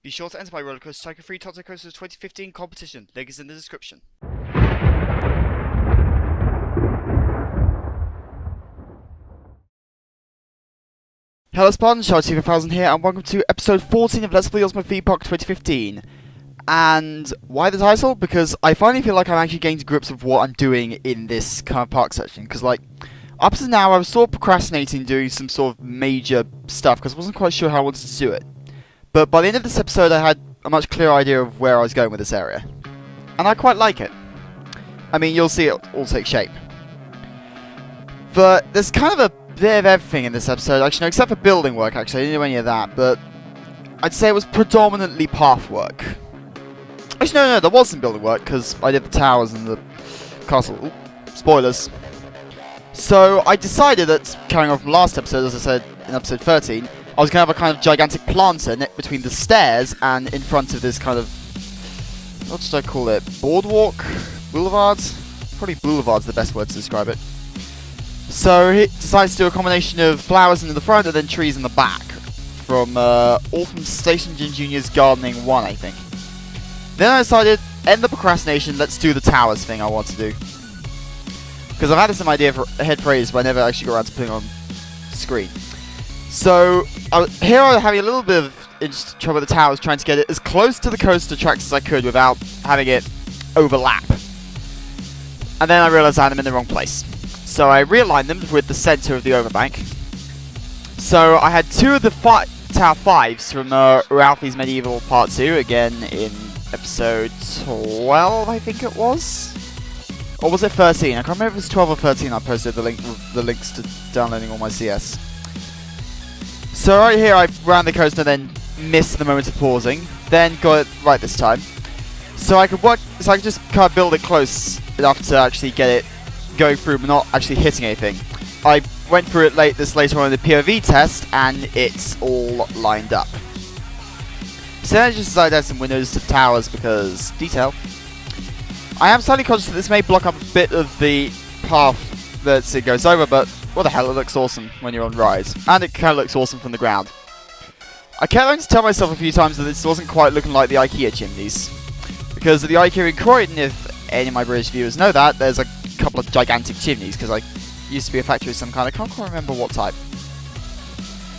Be sure to enter my Rollercoaster Tycoon 3 Toto Coaster 2015 competition. Link is in the description. Hello Spartans, RCT3 here, and welcome to episode 14 of Let's Play Osmo Theme Park 2015. And why the title? Because I finally feel like I'm actually getting to grips with what I'm doing in this kind of park section. Because, like, up to now I was sort of procrastinating doing some sort of major stuff because I wasn't quite sure how I wanted to do it. But by the end of this episode I had a much clearer idea of where I was going with this area. And I quite like it. I mean, you'll see it all take shape. But there's kind of a bit of everything in this episode, actually, no, except for building work, actually. I didn't do any of that, but I'd say it was predominantly path work. Actually, no, there was some building work, because I did the towers and the castle. Ooh, spoilers. So, I decided that, carrying on from last episode, as I said in episode 13, I was going to have a kind of gigantic planter between the stairs and in front of this kind of, what should I call it, boardwalk? Boulevard? Probably boulevard's the best word to describe it. So he decides to do a combination of flowers in the front and then trees in the back. From all from Station Junior's Gardening 1, I think. Then I decided, end the procrastination, let's do the towers thing I want to do. Because I've had this in my idea for head phrase, but I never actually got around to putting on screen. So here I'm having a little bit of trouble with the towers, trying to get it as close to the coaster tracks as I could without having it overlap. And then I realised I had them in the wrong place. So I realigned them with the centre of the overbank. So I had two of the Tower 5s from Ralphie's Medieval Part 2, again in episode 12, I think it was? Or was it 13? I can't remember if it was 12 or 13 I posted the links to downloading all my CS. So right here I ran the coaster, then missed the moment of pausing, then got it right this time. So I could just kind of build it close enough to actually get it going through but not actually hitting anything. I went through it later on in the POV test and it's all lined up. So then I just decided to add some windows to the towers because detail. I am slightly conscious that this may block up a bit of the path that it goes over, but what the hell, it looks awesome when you're on rides. And it kind of looks awesome from the ground. I kept having to tell myself a few times that this wasn't quite looking like the IKEA chimneys. Because at the IKEA in Croydon, if any of my British viewers know that, there's a couple of gigantic chimneys, because I used to be a factory of some kind. I can't quite remember what type.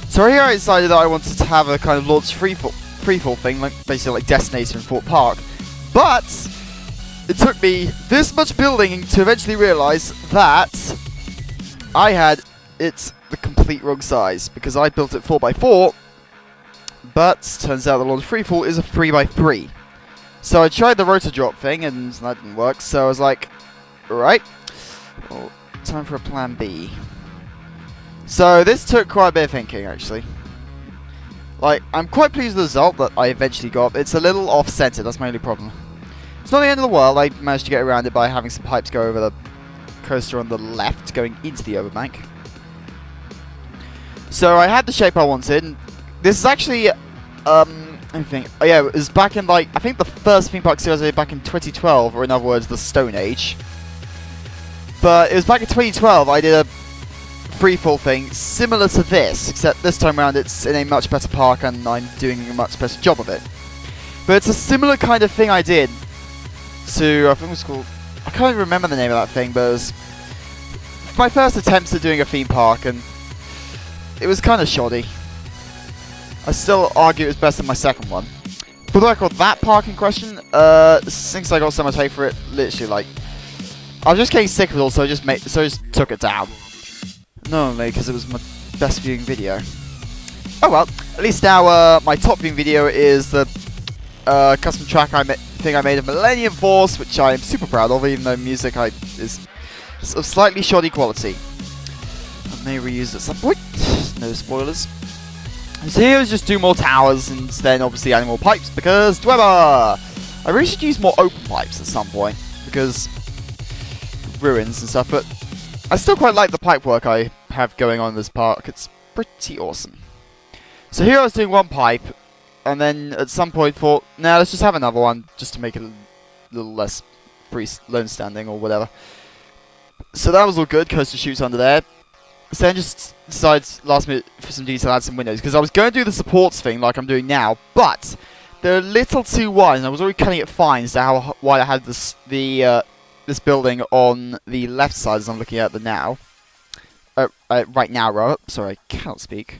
So here I decided that I wanted to have a kind of launch freefall thing, like basically like Destinator in Fort Park. But it took me this much building to eventually realise that I had it the complete wrong size, because I built it 4x4, but turns out the launch freefall is a 3x3. So I tried the rotor drop thing and that didn't work, so I was like, right, well, time for a plan B. So this took quite a bit of thinking, actually. Like, I'm quite pleased with the result that I eventually got. It's a little off-centre, that's my only problem. It's not the end of the world. I managed to get around it by having some pipes go over the coaster on the left, going into the overbank. So I had the shape I wanted, and this is actually, I think, oh yeah, it was back in, like, I think the first theme park series I did back in 2012, or in other words, the Stone Age. But it was back in 2012, I did a freefall thing similar to this, except this time around it's in a much better park and I'm doing a much better job of it. But it's a similar kind of thing I did to, I think it was called, I can't even remember the name of that thing, but it was my first attempts at doing a theme park, and it was kind of shoddy. I still argue it was better than my second one. For the record, that park in question, since I got so much hate for it, literally, like, I was just getting sick of it all, so I just took it down. Not only because it was my best viewing video. Oh well, at least now my top viewing video is the custom track thing I made of Millennium Force, which I am super proud of, even though music is of slightly shoddy quality. I may reuse it at some point. No spoilers. So here is just do more towers and then obviously adding more pipes because Dweber! I really should use more open pipes at some point because ruins and stuff, but I still quite like the pipe work I have going on in this park. It's pretty awesome. So here I was doing one pipe, and then at some point thought, nah, let's just have another one, just to make it a little less free lone standing or whatever. So that was all good, coaster shoots under there. So then just decided last minute for some detail, add some windows, because I was going to do the supports thing like I'm doing now, but they're a little too wide, and I was already cutting it fine as to how wide I had this building on the left side as I'm looking at the now. Right now, rather. Sorry, I can't speak.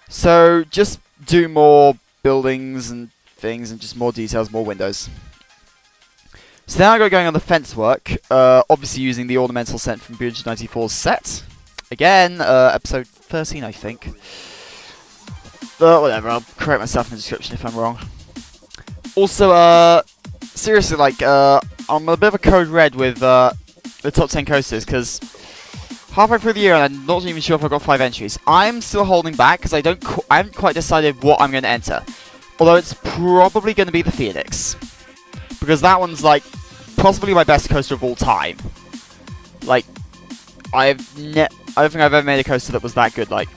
So, just do more buildings and things, and just more details, more windows. So now I got going on the fence work, obviously using the ornamental set from Bridge 94's set. Again, episode 13, I think. But whatever, I'll correct myself in the description if I'm wrong. Also, seriously, like, I'm a bit of a code red with the top 10 coasters, because halfway through the year, and I'm not even sure if I've got 5 entries. I'm still holding back, because I haven't quite decided what I'm going to enter. Although it's probably going to be the Phoenix. Because that one's, like, possibly my best coaster of all time. Like, I don't think I've ever made a coaster that was that good. Like,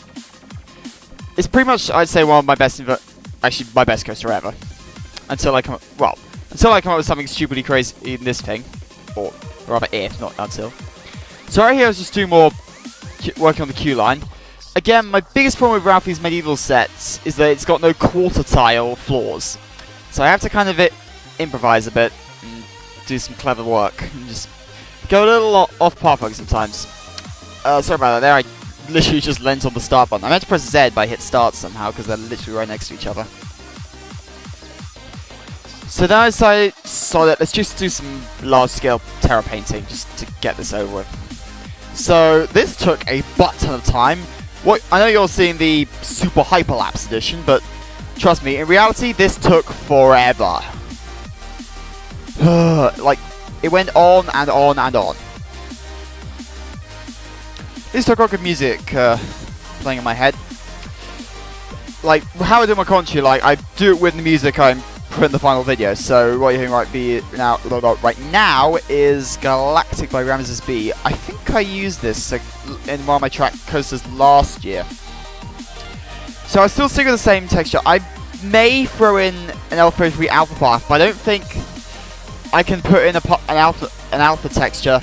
it's pretty much, I'd say, one of my best, actually, my best coaster ever. Until I come up with something stupidly crazy in this thing. Or rather, if, not until. So right here, I was just doing more working on the queue line. Again, my biggest problem with Ralphie's medieval sets is that it's got no quarter tile floors. So I have to kind of improvise a bit and do some clever work and just go a little off pathway sometimes. Sorry about that there, I literally just leant on the start button. I meant to press Z but I hit start somehow because they're literally right next to each other. So then I decided, let's just do some large scale terra painting just to get this over with. So this took a butt ton of time. I know you're seeing the super hyperlapse edition, but trust me, in reality this took forever. Like, it went on and on and on. This took got good music playing in my head. Like, how I do my commentary, like, I do it with the music I'm putting in the final video. So, what you're hearing right now is Galactic by Ramses B. I think I used this in one of my track coasters last year. So, I still stick with the same texture. I may throw in an L33 alpha path, but I don't think I can put in an alpha texture,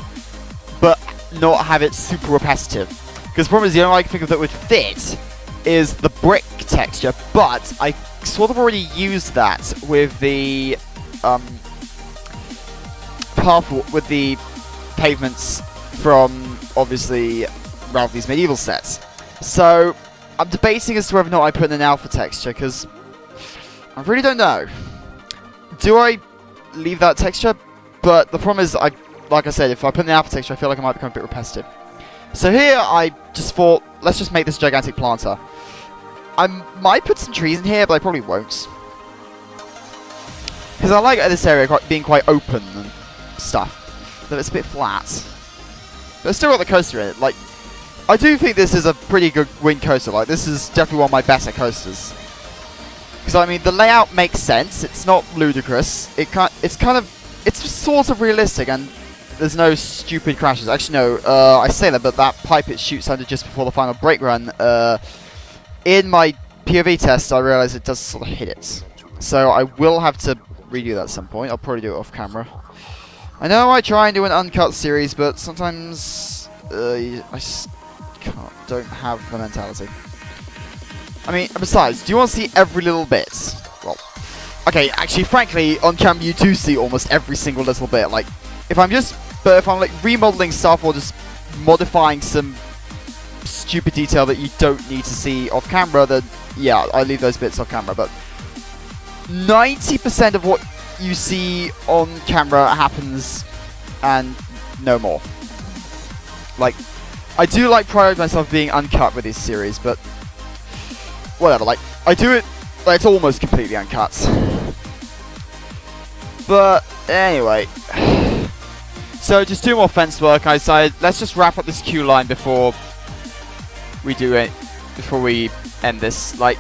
but not have it super repetitive. Because the problem is the only one I can think of that would fit is the brick texture, but I sort of already used that with the with the pavements from obviously Ralphie's medieval sets. So I'm debating as to whether or not I put in an alpha texture, because I really don't know. Do I leave that texture? But the problem is, like I said, if I put in the alpha texture, I feel like I might become a bit repetitive. So here, I just thought, let's just make this gigantic planter. I might put some trees in here, but I probably won't. Because I like this area being quite open and stuff. But it's a bit flat. But it's still got the coaster in it. Like, I do think this is a pretty good wing coaster. Like, this is definitely one of my better coasters. Because, I mean, the layout makes sense. It's not ludicrous. It's sort of realistic, and there's no stupid crashes. Actually, no, I say that, but that pipe it shoots under just before the final brake run, in my POV test, I realized it does sort of hit it. So I will have to redo that at some point. I'll probably do it off camera. I know I try and do an uncut series, but sometimes I just don't have the mentality. I mean, besides, do you want to see every little bit? Well, okay, actually, frankly, on camera you do see almost every single little bit. Like, if I'm like remodeling stuff or just modifying some stupid detail that you don't need to see off camera, then yeah, I leave those bits off camera. But 90% of what you see on camera happens and no more. Like, I do like pride myself being uncut with this series, but whatever. Like, I do it. Like, it's almost completely uncut. But anyway. So just do more fence work. I decided let's just wrap up this queue line before we do it. Before we end this. Like,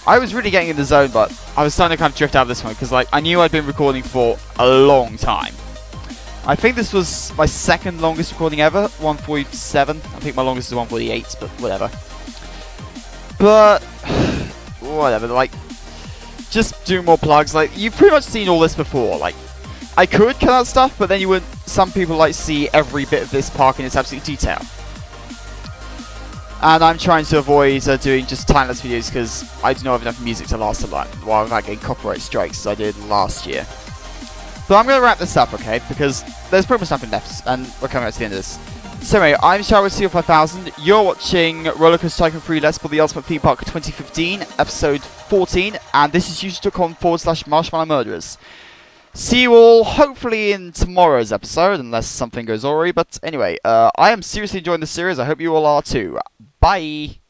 I was really getting in the zone, but I was starting to kind of drift out of this one because, like, I knew I'd been recording for a long time. I think this was my second longest recording ever, 147. I think my longest is 148, but whatever. But whatever. Like, just do more plugs. Like, you've pretty much seen all this before. Like, I could cut out stuff, but then you wouldn't. Some people like see every bit of this park in its absolute detail. And I'm trying to avoid doing just timeless videos because I do not have enough music to last a lot while without getting copyright strikes as I did last year. But I'm going to wrap this up, okay, because there's pretty much nothing left, and we're coming up to the end of this. So anyway, I'm Shao Seal 5000. You're watching Rollercoaster Tycoon 3 Let's Play the Ultimate Theme Park 2015, episode 14, and this is youtube.com/Marshmallow Murderers. See you all, hopefully, in tomorrow's episode, unless something goes awry. But anyway, I am seriously enjoying the series. I hope you all are too. Bye!